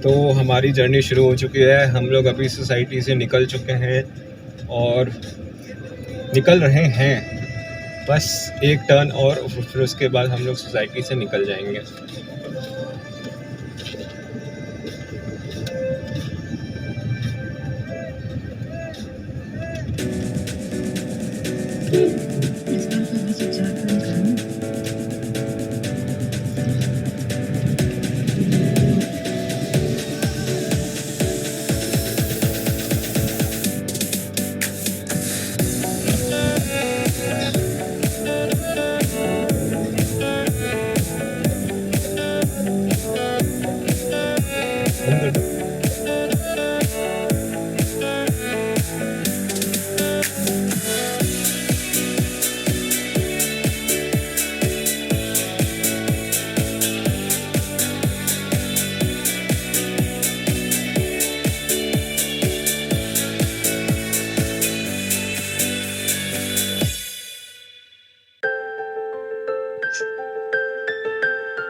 तो हमारी जर्नी शुरू हो चुकी है। हम लोग अभी सोसाइटी से निकल चुके हैं और निकल रहे हैं। बस एक टर्न और फिर उसके बाद हम लोग सोसाइटी से निकल जाएंगे।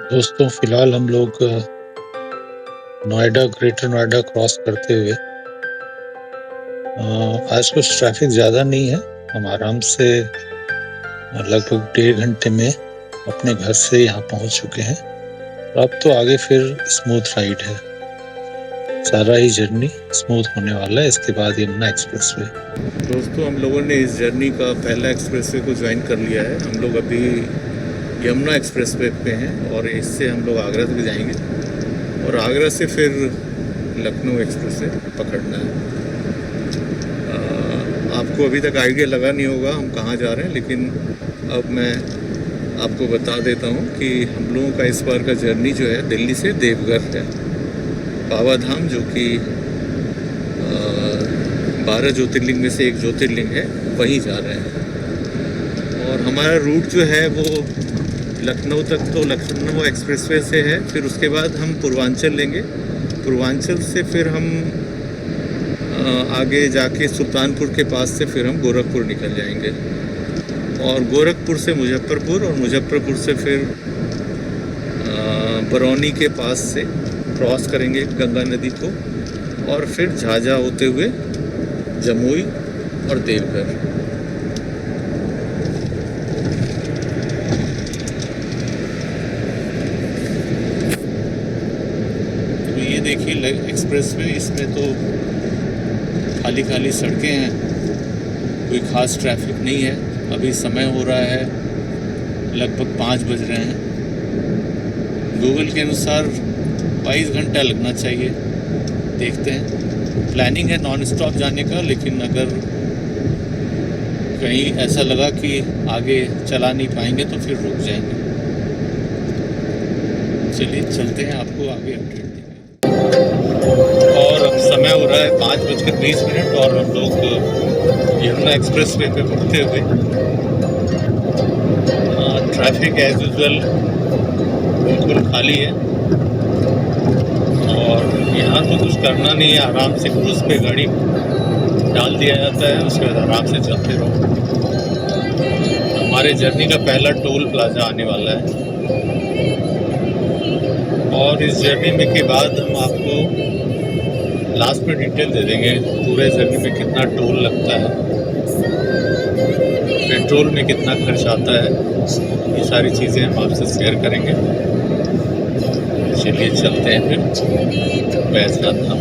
दोस्तों फिलहाल हम लोग नोएडा ग्रेटर नोएडा क्रॉस करते हुए आज कुछ ट्रैफिक ज़्यादा नहीं है। हम आराम से लगभग 1.5 घंटे में अपने घर से यहाँ पहुँच चुके हैं। अब तो आगे फिर स्मूथ राइड है, सारा ही जर्नी स्मूथ होने वाला है। इसके बाद यमुना एक्सप्रेसवे। दोस्तों हम लोगों ने इस जर्नी का पहला एक्सप्रेसवे को ज्वाइन कर लिया है। हम लोग अभी यमुना एक्सप्रेसवे पे हैं और इससे हम लोग आगरा तक जाएंगे और आगरा से फिर लखनऊ एक्सप्रेसवे पकड़ना है। आपको अभी तक आइडिया लगा नहीं होगा हम कहाँ जा रहे हैं, लेकिन अब मैं आपको बता देता हूँ कि हम लोगों का इस बार का जर्नी जो है दिल्ली से देवघर है, बाबा धाम, जो कि 12 ज्योतिर्लिंग में से एक ज्योतिर्लिंग है, वहीं जा रहे हैं। और हमारा रूट जो है वो लखनऊ तक तो लखनऊ एक्सप्रेसवे से है, फिर उसके बाद हम पूर्वांचल लेंगे। पूर्वांचल से फिर हम आगे जाके सुल्तानपुर के पास से फिर हम गोरखपुर निकल जाएंगे और गोरखपुर से मुजफ्फरपुर और मुजफ्फरपुर से फिर बरौनी के पास से क्रॉस करेंगे गंगा नदी को और फिर झाझा होते हुए जमुई और देवघर। तो ये देखिए एक्सप्रेसवे, इसमें तो खाली खाली सड़कें हैं, कोई ख़ास ट्रैफिक नहीं है। अभी समय हो रहा है लगभग 5 बज रहे हैं। गूगल के अनुसार 22 घंटा लगना चाहिए। देखते हैं, प्लानिंग है नॉन स्टॉप जाने का, लेकिन अगर कहीं ऐसा लगा कि आगे चला नहीं पाएंगे तो फिर रुक जाएंगे। चलिए चलते हैं, आपको आगे अपडेट देंगे। और अब समय हो रहा है 5:20 और हम लोग यमुना एक्सप्रेसवे पे बढ़ते हुए, ट्रैफिक एज यूजुअल बिल्कुल खाली है और यहाँ तो कुछ करना नहीं है, आराम से क्रूज पे गाड़ी डाल दिया जाता है, उसके बाद आराम से चलते रहो। हमारे जर्नी का पहला टोल प्लाजा आने वाला है और इस जर्नी में के बाद हम आपको लास्ट में डिटेल दे देंगे पूरे जर्नी में कितना टोल लगता है, पेट्रोल में कितना खर्च आता है, ये सारी चीज़ें हम आपसे शेयर करेंगे। चलिए चलते हैं फिर बैजनाथ धाम।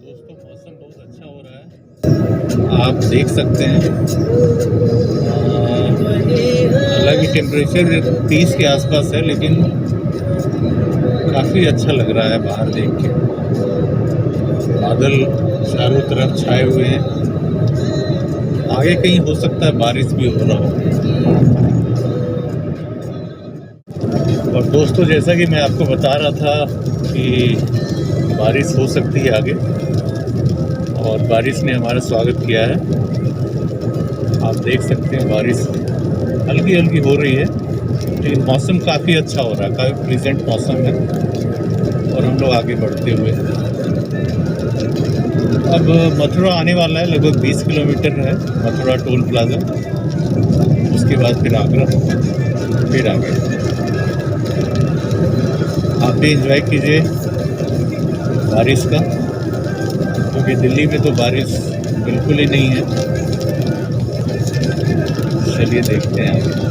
दोस्तों मौसम बहुत अच्छा हो रहा है, आप देख सकते हैं। हालांकि टेम्परेचर 30 के आसपास है, लेकिन काफ़ी अच्छा लग रहा है बाहर देख के। बादल चारों तरफ छाए हुए हैं, आगे कहीं हो सकता है बारिश भी हो रहा हो। और दोस्तों जैसा कि मैं आपको बता रहा था कि बारिश हो सकती है आगे, और बारिश ने हमारा स्वागत किया है। आप देख सकते हैं बारिश हल्की हल्की हो रही है, लेकिन मौसम काफ़ी अच्छा हो रहा है, काफ़ी प्लीजेंट मौसम है। और हम लोग आगे बढ़ते हुए अब मथुरा आने वाला है, लगभग 20 किलोमीटर है मथुरा टोल प्लाजा। उसके बाद फिर आगरा, फिर आगे। आप भी एंजॉय कीजिए बारिश का, क्योंकि दिल्ली में तो बारिश बिल्कुल ही नहीं है। चलिए देखते हैं आगे।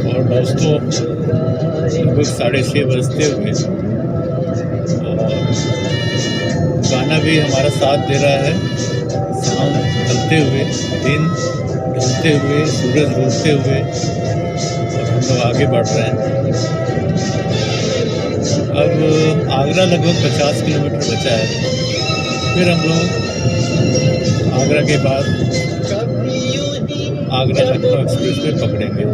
और दोस्तों लगभग 6:30 बजते हुए और गाना भी हमारा साथ दे रहा है। शाम ढलते हुए, दिन ढलते हुए, सूरज डूबते हुए और हम लोग आगे बढ़ रहे हैं। अब आगरा लगभग 50 किलोमीटर बचा है। फिर हम लोग आगरा के बाद आगरा लखनऊ एक्सप्रेस वे पकड़ेंगे।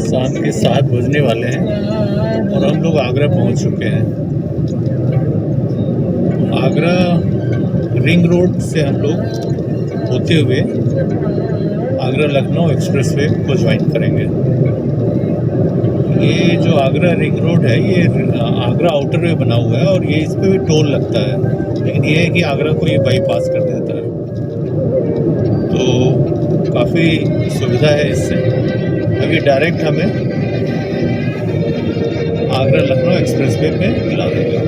शाम के 7 बजने वाले हैं और हम लोग आगरा पहुंच चुके हैं। आगरा रिंग रोड से हम लोग होते हुए आगरा लखनऊ एक्सप्रेस वे को ज्वाइन करेंगे। ये जो आगरा रिंग रोड है, ये आगरा आउटर वे बना हुआ है और ये इस पे भी टोल लगता है, लेकिन ये है कि आगरा को ये बाईपास कर देता है, तो काफ़ी सुविधा है इससे। अभी डायरेक्ट हमें आगरा लखनऊ एक्सप्रेस वे पे मिला देगा।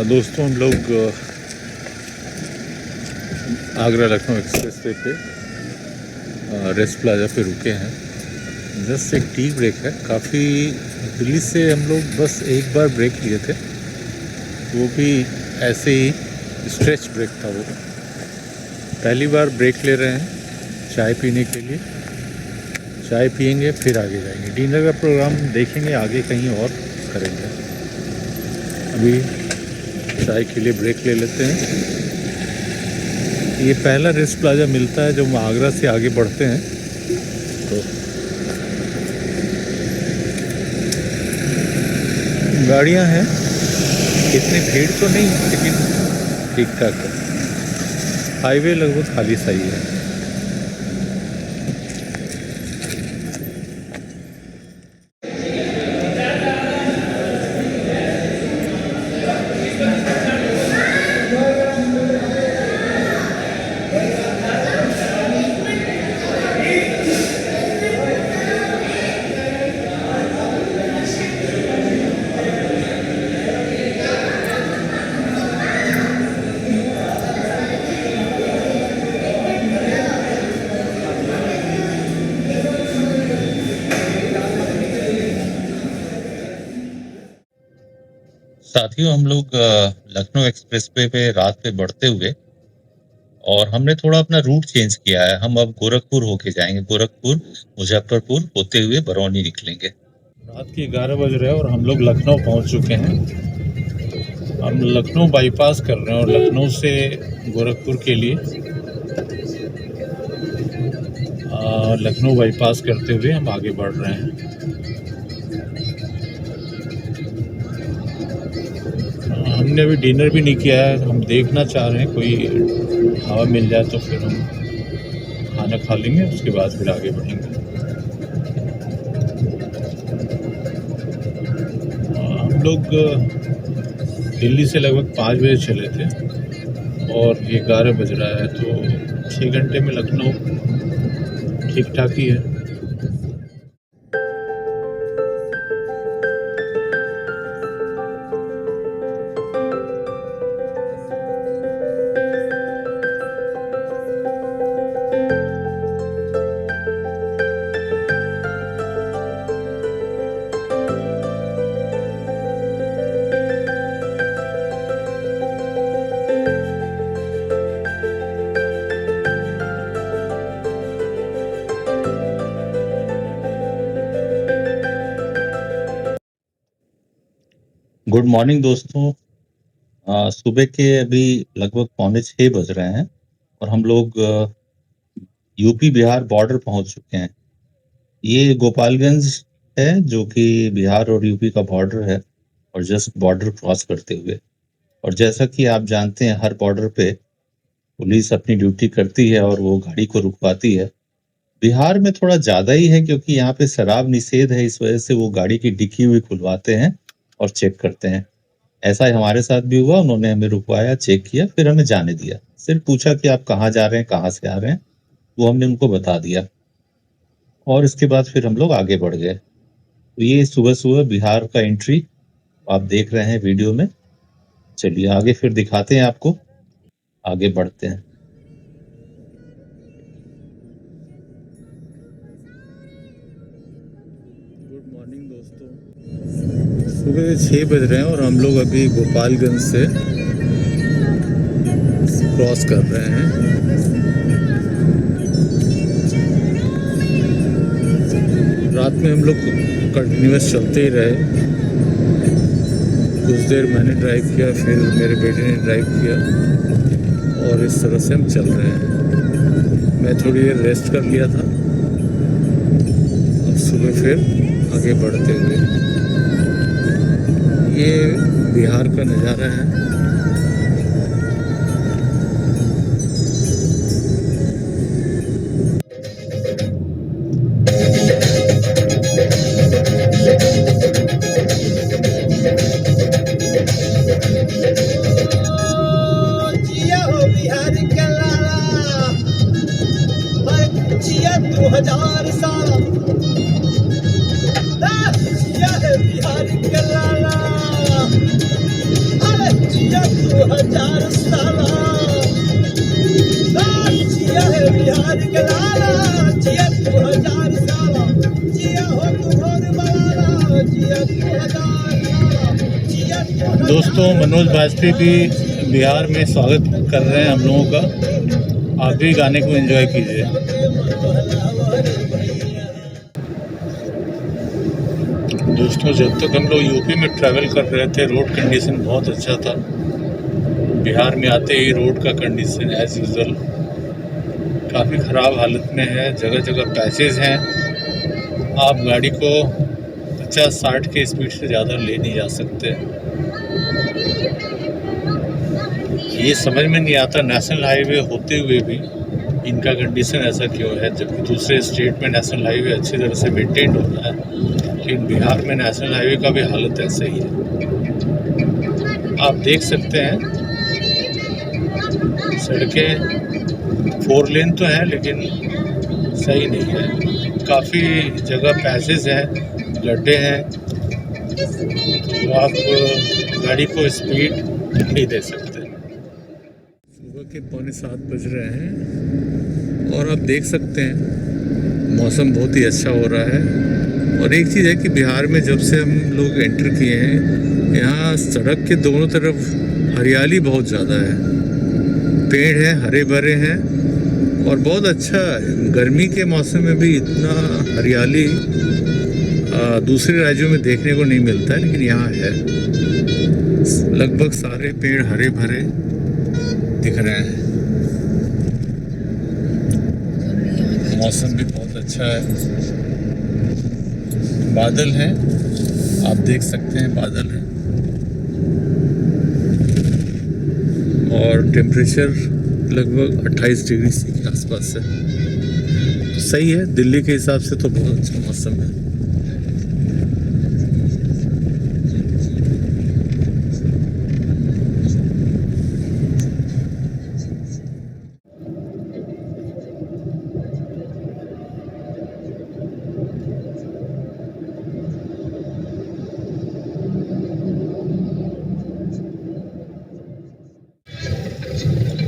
दोस्तों हम लोग आगरा लखनऊ एक्सप्रेस वे पे रेस्ट प्लाजा पे रुके हैं। जस्ट एक टी ब्रेक है। काफ़ी दिल्ली से हम लोग बस एक बार ब्रेक लिए थे, वो भी ऐसे ही स्ट्रेच ब्रेक था। वो पहली बार ब्रेक ले रहे हैं चाय पीने के लिए। चाय पियेंगे फिर आगे जाएंगे। डिनर का प्रोग्राम देखेंगे आगे कहीं और करेंगे। अभी चाय के लिए ब्रेक ले लेते हैं। ये पहला रेस्ट प्लाजा मिलता है जब हम आगरा से आगे बढ़ते हैं। तो गाड़ियां हैं, इतनी भीड़ तो नहीं है लेकिन ठीक ठाक है। हाईवे लगभग खाली सही है। साथियों, हम लोग लखनऊ एक्सप्रेसवे पे रात पे बढ़ते हुए और हमने थोड़ा अपना रूट चेंज किया है। हम अब गोरखपुर होके जाएंगे। गोरखपुर मुजफ्फरपुर होते हुए बरौनी निकलेंगे। रात के 11 बज रहे हैं और हम लोग लखनऊ पहुंच चुके हैं। हम लखनऊ बाईपास कर रहे हैं और लखनऊ से गोरखपुर के लिए लखनऊ बाईपास करते हुए हम आगे बढ़ रहे हैं। हमने अभी डिनर भी नहीं किया है। हम देखना चाह रहे हैं कोई हवा मिल जाए तो फिर हम खाना खा लेंगे, उसके बाद फिर आगे बढ़ेंगे। हम लोग दिल्ली से लगभग 5 बजे चले थे और 11 बज रहा है, तो 6 घंटे में लखनऊ ठीक ठाक ही है। गुड मॉर्निंग दोस्तों। सुबह के अभी लगभग 5:45 बज रहे हैं और हम लोग यूपी बिहार बॉर्डर पहुंच चुके हैं। ये गोपालगंज है जो कि बिहार और यूपी का बॉर्डर है, और जस्ट बॉर्डर क्रॉस करते हुए। और जैसा कि आप जानते हैं, हर बॉर्डर पे पुलिस अपनी ड्यूटी करती है और वो गाड़ी को रुकवाती है। बिहार में थोड़ा ज़्यादा ही है क्योंकि यहाँ पे शराब निषेध है, इस वजह से वो गाड़ी की डिक्की भी खुलवाते हैं और चेक करते हैं। ऐसा ही हमारे साथ भी हुआ। उन्होंने हमें रुकवाया, चेक किया, फिर हमें जाने दिया। सिर्फ पूछा कि आप कहाँ जा रहे हैं, कहाँ से आ रहे हैं, वो हमने उनको बता दिया और इसके बाद फिर हम लोग आगे बढ़ गए। तो ये सुबह सुबह बिहार का एंट्री आप देख रहे हैं वीडियो में। चलिए आगे फिर दिखाते हैं आपको, आगे बढ़ते हैं। गुड मॉर्निंग दोस्तों। सुबह 6 बज रहे हैं और हम लोग अभी गोपालगंज से क्रॉस कर रहे हैं। रात में हम लोग कंटिन्यूअस चलते ही रहे। कुछ देर मैंने ड्राइव किया, फिर मेरे बेटे ने ड्राइव किया और इस तरह से हम चल रहे हैं। मैं थोड़ी देर रेस्ट कर लिया था। अब सुबह फिर आगे बढ़ते हुए, ये बिहार का नज़ारा है। जिया हो बिहार के लाला, जिया 2000 साल। जिया है बिहार के लाला, अरे जिया 2000 साल। जिया है बिहार के लाला, जिया 2000 साल। जिया हो तू भोर बलाला, जिया 2000 साल। जिया 2000 दोस्तों, मनोज बाजपेयी भी बिहार में स्वागत कर रहे हैं हम लोगों का। आप भी गाने को एंजॉय कीजिए। दोस्तों, जब तक हम लोग यूपी में ट्रैवल कर रहे थे, रोड कंडीशन बहुत अच्छा था। बिहार में आते ही रोड का कंडीशन एज यूजुअल काफ़ी ख़राब हालत में है, जगह जगह पैचेस हैं। आप गाड़ी को 50-60 के स्पीड से ज़्यादा ले नहीं जा सकते। ये समझ में नहीं आता नेशनल हाईवे होते हुए भी इनका कंडीशन ऐसा क्यों है, जबकि दूसरे स्टेट में नेशनल हाईवे अच्छी तरह से मेंटेन हो रहा है, लेकिन बिहार में नेशनल हाईवे का भी हालत ऐसा ही है। आप देख सकते हैं सड़कें 4 लेन तो हैं लेकिन सही नहीं है, काफ़ी जगह पैसेज हैं, गड्ढे हैं, तो आप गाड़ी को स्पीड नहीं दे सकते। सुबह के 6:45 बज रहे हैं और आप देख सकते हैं मौसम बहुत ही अच्छा हो रहा है। और एक चीज़ है कि बिहार में जब से हम लोग एंटर किए हैं, यहाँ सड़क के दोनों तरफ हरियाली बहुत ज़्यादा है, पेड़ हैं, हरे भरे हैं और बहुत अच्छा है। गर्मी के मौसम में भी इतना हरियाली दूसरे राज्यों में देखने को नहीं मिलता है, लेकिन यहाँ है। लगभग सारे पेड़ हरे भरे दिख रहे हैं, मौसम भी बहुत अच्छा है, बादल हैं, आप देख सकते हैं बादल हैं और टेम्परेचर लगभग 28 डिग्री के आसपास है, तो सही है। दिल्ली के हिसाब से तो बहुत अच्छा मौसम है।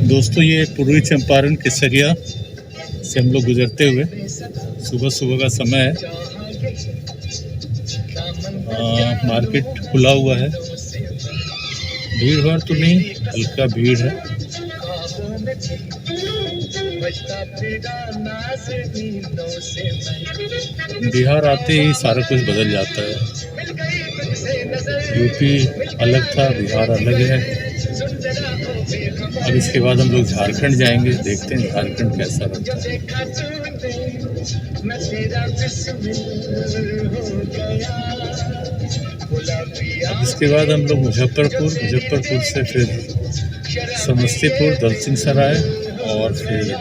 दोस्तों, ये पूर्वी चंपारण केसरिया से हम लोग गुजरते हुए, सुबह सुबह का समय है, मार्केट खुला हुआ है, भीड़ भाड़ तो नहीं, हल्का भीड़ है। बिहार आते ही सारा कुछ बदल जाता है, यूपी अलग था, बिहार अलग है। अब इसके बाद हम लोग झारखंड जाएंगे, देखते हैं झारखंड कैसा रहता है। अब इसके बाद हम लोग मुजफ्फरपुर से फिर समस्तीपुर, दलसिंह सराय और फिर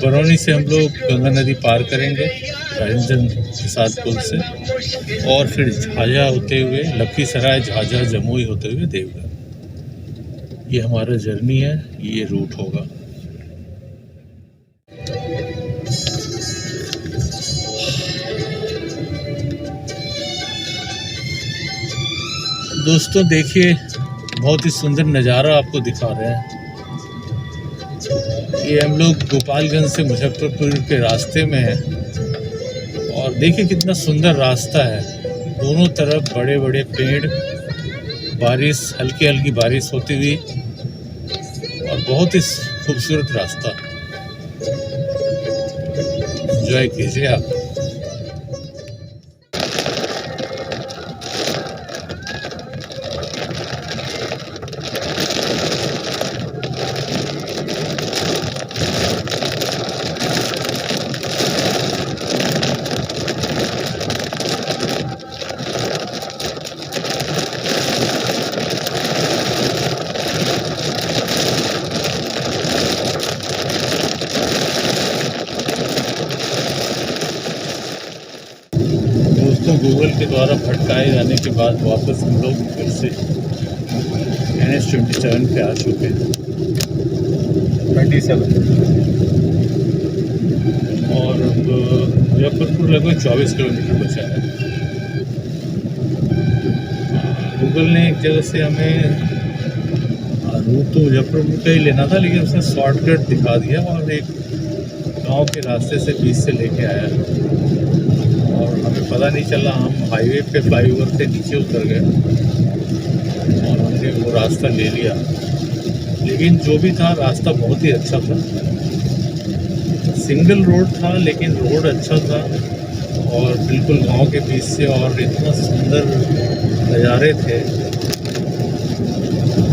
बरौनी से हम लोग गंगा नदी पार करेंगे राजेंद्र प्रसाद पुल से, और फिर झाझा होते हुए लखीसराय, झाझा, जमुई होते हुए देवघर। ये हमारा जर्नी है, ये रूट होगा। दोस्तों देखिए, बहुत ही सुंदर नज़ारा आपको दिखा रहे हैं। ये हम लोग गोपालगंज से मुजफ्फरपुर के रास्ते में हैं और देखिए कितना सुंदर रास्ता है, दोनों तरफ बड़े बड़े पेड़, बारिश, हल्की हल्की बारिश होती हुई, और बहुत ही खूबसूरत रास्ता। एंजॉय कीजिए आप। गूगल के द्वारा भटकाए जाने के बाद वापस हम लोग फिर से NH-27 पे आ चुके हैं, 27। और अब मुजफ्फरपुर लगभग 24 किलोमीटर बचा है। गूगल ने एक जगह से हमें रूट तो मुजफ्फरपुर का ही लेना था, लेकिन उसने शॉर्टकट दिखा दिया और एक गांव के रास्ते से बीच से लेके आया और हमें पता नहीं चला। हम हाईवे पे फ्लाईओवर से नीचे उतर गए और हमने वो रास्ता ले लिया, लेकिन जो भी था रास्ता बहुत ही अच्छा था। सिंगल रोड था लेकिन रोड अच्छा था और बिल्कुल गांव के बीच से, और इतना सुंदर नज़ारे थे।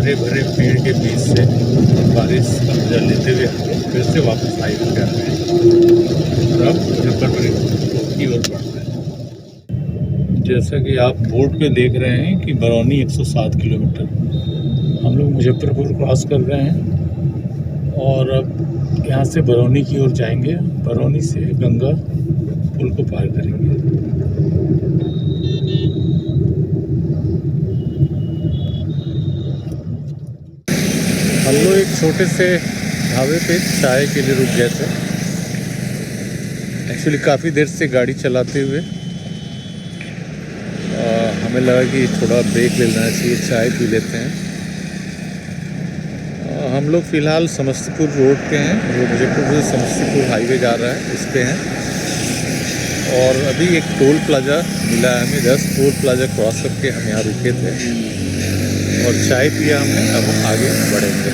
हरे भरे पेड़ के बीच से बारिश का मजा लेते हुए हम लोग फिर से वापस हाईवे पे आ गए और अब मुजफ्फरपुर की ओर बढ़ रहे हैं। जैसा कि आप बोर्ड पे देख रहे हैं कि बरौनी 107 किलोमीटर, हम लोग मुजफ्फरपुर क्रॉस कर रहे हैं और अब यहाँ से बरौनी की ओर जाएंगे। बरौनी से गंगा पुल को पार करेंगे। हम लोग एक छोटे से ढाबे पे चाय के लिए रुक गए थे। एक्चुअली काफ़ी देर से गाड़ी चलाते हुए हमें लगा कि थोड़ा ब्रेक ले लेना चाहिए, चाय पी लेते हैं। हम लोग फ़िलहाल समस्तीपुर रोड पे हैं, जो मुजफ्फरपुर से समस्तीपुर हाईवे जा रहा है, उस पे हैं। और अभी एक टोल प्लाजा मिला है हमें, 10 टोल प्लाजा क्रॉस करके हम यहाँ रुके थे और चाय पिया हमने। अब हम आगे बढ़ेंगे।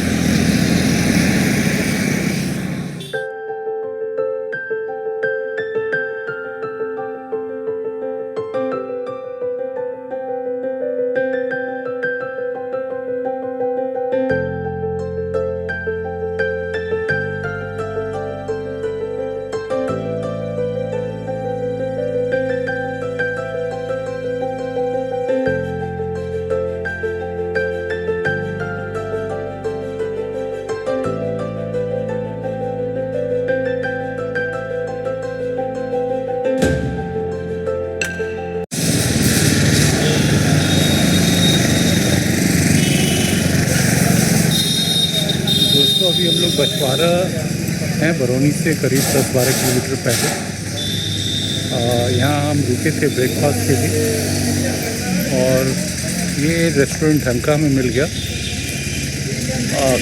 दोस्तों अभी हम लोग बछवाड़ा हैं, बरौनी से करीब 10-12 किलोमीटर पहले। यहाँ हम रुके थे ब्रेकफास्ट के लिए और ये रेस्टोरेंट ढंग का हमें मिल गया।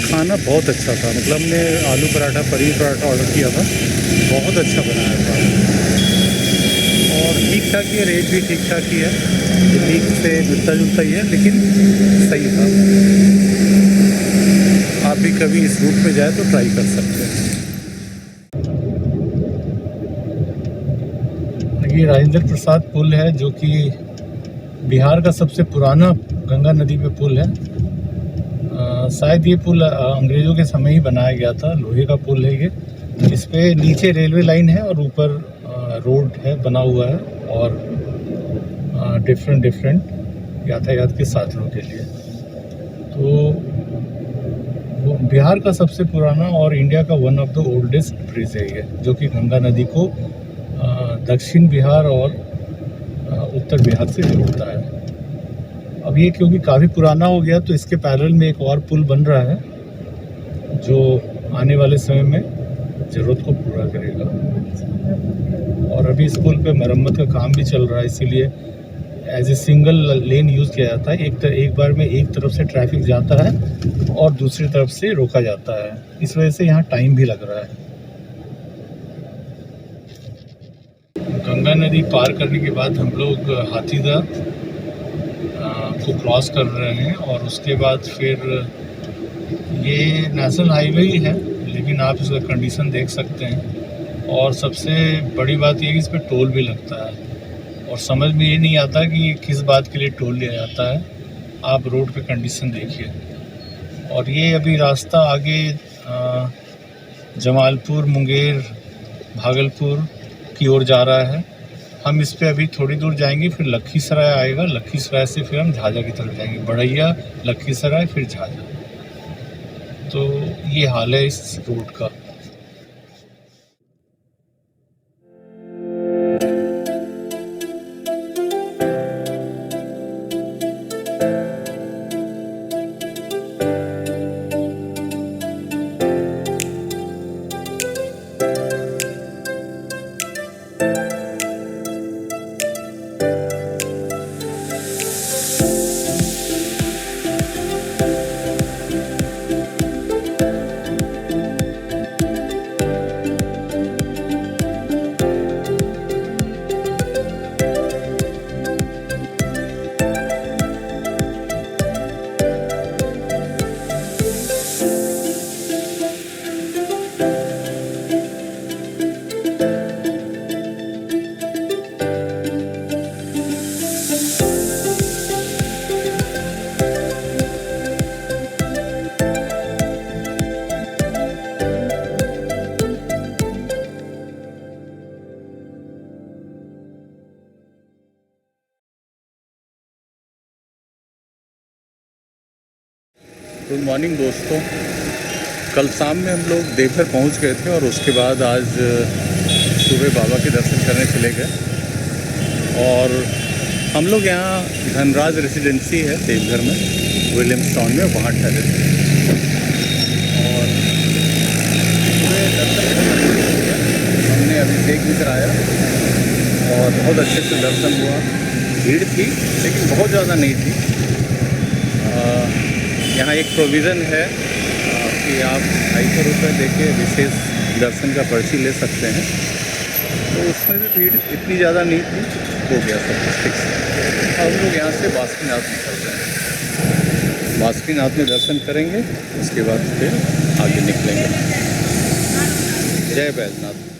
खाना बहुत अच्छा था, मतलब हमने आलू पराठा, पनीर पराठा ऑर्डर किया था, बहुत अच्छा बनाया था और ठीक ठाक ही है, रेट भी ठीक ठाक ही है, ठीक से मिलता जुलता ही है, लेकिन सही था। आप भी कभी इस रूट पे जाए तो ट्राई कर सकते हैं। ये राजेंद्र प्रसाद पुल है, जो कि बिहार का सबसे पुराना गंगा नदी पे पुल है। शायद ये पुल अंग्रेज़ों के समय ही बनाया गया था, लोहे का पुल है ये। इस पे नीचे रेलवे लाइन है और ऊपर रोड है, बना हुआ है और डिफरेंट यातायात के साधनों के लिए। तो वो बिहार का सबसे पुराना और इंडिया का one of the oldest bridge है ये, जो कि गंगा नदी को दक्षिण बिहार और उत्तर बिहार से जोड़ता है। अब ये क्योंकि काफ़ी पुराना हो गया तो इसके पैरेलल में एक और पुल बन रहा है, जो आने वाले समय में ज़रूरत को पूरा करेगा। और अभी इस पुल पे मरम्मत का काम भी चल रहा है, इसीलिए as a single lane use किया जाता है। एक बार में एक तरफ से ट्रैफिक जाता है और दूसरी तरफ से रोका जाता है, इस वजह से यहाँ टाइम भी लग रहा है। गंगा नदी पार करने के बाद हम लोग हाथीदह को क्रॉस कर रहे हैं और उसके बाद फिर ये नेशनल हाईवे ही है, लेकिन आप इसका कंडीशन देख सकते हैं। और सबसे बड़ी बात ये है कि इस पर टोल भी लगता है और समझ में ये नहीं आता कि किस बात के लिए टोल लिया जाता है। आप रोड पे कंडीशन देखिए। और ये अभी रास्ता आगे जमालपुर, मुंगेर, भागलपुर की ओर जा रहा है। हम इस पे अभी थोड़ी दूर जाएंगे, फिर लखीसराय आएगा, लखीसराय से फिर हम झाझा की तरफ जाएंगे, बढ़ैया, लखीसराय, फिर झाझा। तो ये हाल है इस रोड का। गुड मॉर्निंग दोस्तों। कल शाम में हम लोग देवघर पहुंच गए थे और उसके बाद आज सुबह बाबा के दर्शन करने चले गए। और हम लोग यहाँ धनराज रेसिडेंसी है देवघर में, विलियम्स टाउन में, वहाँ ठहरे थे। और सुबह दर्शन हमने अभिषेक भी कराया और बहुत अच्छे से दर्शन हुआ। भीड़ थी लेकिन बहुत ज़्यादा नहीं थी। यहाँ एक प्रोविज़न है कि आप 250 रुपये देके विशेष दर्शन का पर्ची ले सकते हैं, तो उसमें भी भीड़ इतनी ज़्यादा नहीं थी, हो गया सब कुछ ठीक से। अब हम लोग यहाँ से बासुकीनाथ निकल रहे हैं। बासुकीनाथ में दर्शन करेंगे, उसके बाद फिर आगे निकलेंगे। जय बैजनाथ।